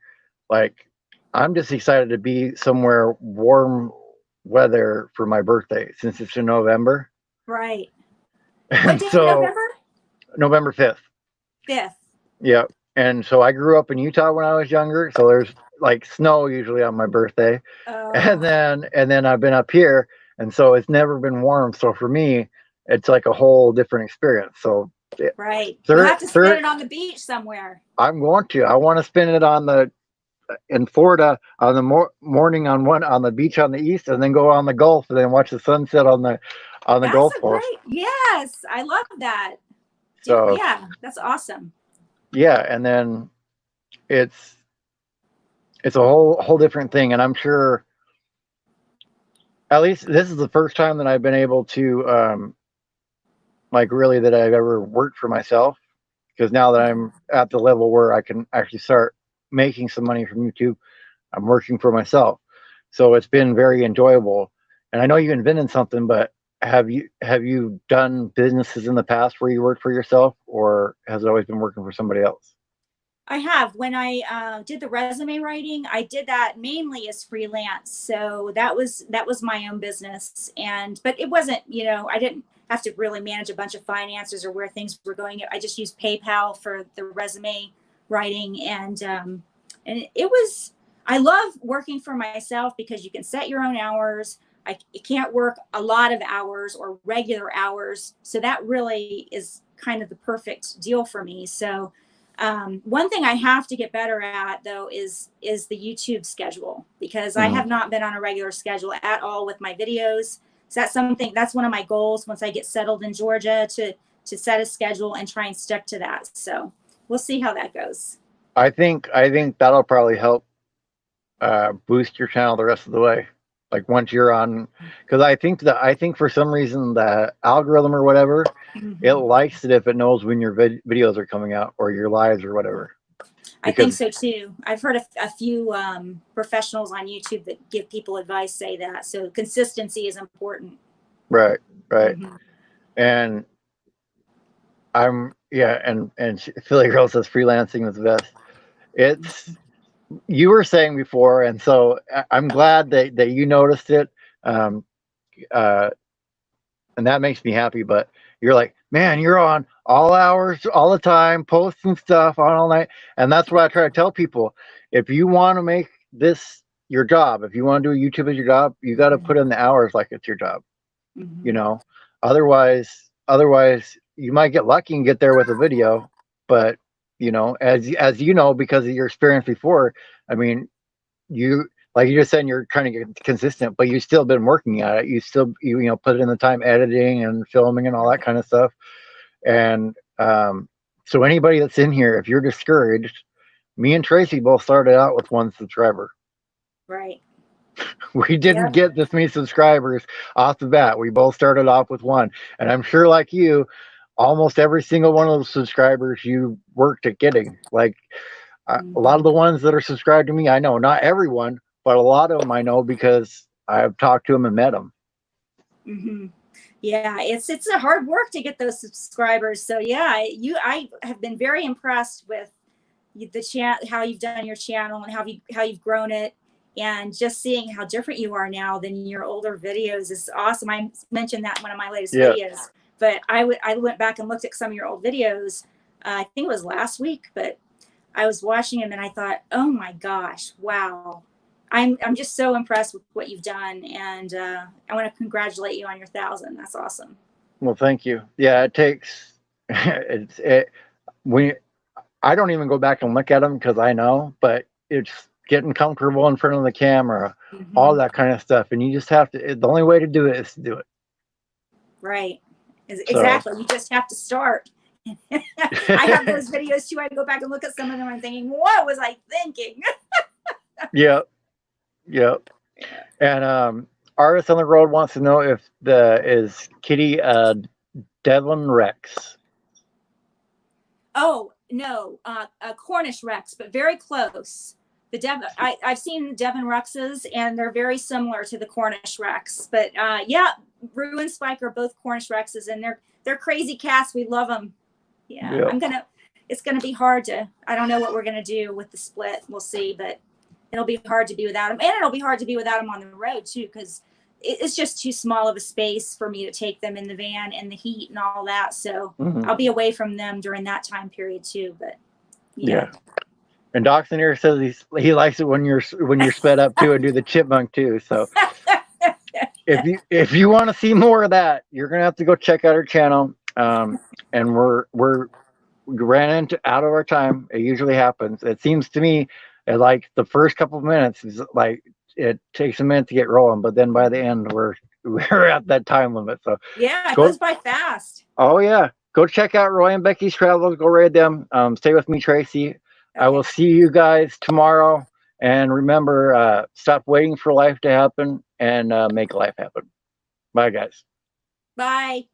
like, I'm just excited to be somewhere warm weather for my birthday since it's in November. Right. What And day in so, November? November 5th. 5th. Yeah. And so I grew up in Utah when I was younger. So there's like snow usually on my birthday. Oh, And then I've been up here. And so it's never been warm. So for me, it's like a whole different experience. So yeah, right. You'll third, have to spend third, it on the beach somewhere. I'm going to. I want to spend it on the in Florida on the morning on the beach on the east, and then go on the Gulf and then watch the sunset on the That's Gulf a Coast. great. Yes, I love that. So Yeah, that's awesome. yeah, and then it's it's a whole different thing, and I'm sure at least this is the first time that I've been able to like really that I've ever worked for myself, because now that I'm at the level where I can actually start making some money from YouTube, I'm working for myself. So it's been very enjoyable. And I know you invented something, but have you done businesses in the past where you worked for yourself, or has it always been working for somebody else? I have. When I did the resume writing, I did that mainly as freelance. So that was my own business, and but it wasn't. I didn't have to really manage a bunch of finances or where things were going. I just used PayPal for the resume writing, and it was. I love working for myself because you can set your own hours. I can't work a lot of hours or regular hours, so that really is kind of the perfect deal for me. So one thing I have to get better at though is the YouTube schedule, because I Mm. have not been on a regular schedule at all with my videos. So that's one of my goals once I get settled in Georgia, to set a schedule and try and stick to that. So we'll see how that goes. I think that'll probably help boost your channel the rest of the way. Like once you're on, because I think for some reason the algorithm or whatever, it Mhm. likes it if it knows when your videos are coming out or your lives or whatever. I think Because so too. I've heard a few professionals on YouTube that give people advice say that. So consistency is important. right, right, Hmm. and yeah, and Philly Girl says freelancing is the best. It's you were saying before, and so I'm glad that you noticed it. Um, uh, and that makes me happy. But you're like, man, you're on all hours, all the time, posting stuff on all night, and that's what I try to tell people. If you want to make this your job, if you want to do YouTube as your job, you got to put in the hours like it's your job. You Hmm. know, otherwise, you might get lucky and get there with a video, but as you know, because of your experience before, I mean, you like you just said you're trying to get consistent, but you've still been working at it. You put in the time editing and filming and all that kind of stuff. And so anybody that's in here, if you're discouraged, me and Tracy both started out with one subscriber. Right. We didn't Yep. get this many subscribers off the bat. We both started off with one. And I'm sure, like you, almost every single one of those subscribers you worked at getting. Like a lot of Hmm. the ones that are subscribed to me, I know not everyone, but a lot of them I know because I've talked to them and met them. Hmm. Yeah, it's a hard work to get those subscribers. So yeah, I have been very impressed with the chat, how you've done your channel and how you've grown it, and just seeing how different you are now than your older videos is awesome. I mentioned that in one of my latest Yeah. videos, but I went back and looked at some of your old videos. I think it was last week, but I was watching them and I thought, oh my gosh, wow. I'm just so impressed with what you've done, and I want to congratulate you on your 1,000. That's awesome. Well, thank you. Yeah, it takes it we I don't even go back and look at them because I know, but it's getting comfortable in front of the camera, all Hmm. that kind of stuff, and you just have to. The only way to do it is to do it. Right. So, Exactly. You just have to start. I have those videos too. I go back and look at some of them. I'm thinking, what was I thinking? yeah, yeah. And artist on the road wants to know if the is Kitty Devon Rex. Oh no, a Cornish Rex, but very close. I've seen Devon Rexes, and they're very similar to the Cornish Rex. But yeah, Rue and Spike are both Cornish Rexes, and they're crazy cats. We love them. Yeah, Yep. It's gonna be hard to. I don't know what we're gonna do with the split. We'll see, but it'll be hard to be without them, and it'll be hard to be without them on the road too, because it's just too small of a space for me to take them in the van and the heat and all that. So I'll be away from them during that time period too. But yeah. And Dachshund here says he likes it when you're sped up too, and do the chipmunk too. So if you want to see more of that, you're gonna have to go check out our channel. And we ran out of our time. It usually happens. It seems to me like the first couple of minutes is like it takes a minute to get rolling, but then by the end we're at that time limit. So yeah, it goes by fast. Oh yeah, go check out Roy and Becky's Travels. Go raid them. Stay with me, Tracy. Okay. I will see you guys tomorrow. And remember, stop waiting for life to happen and make life happen. Bye, guys. Bye.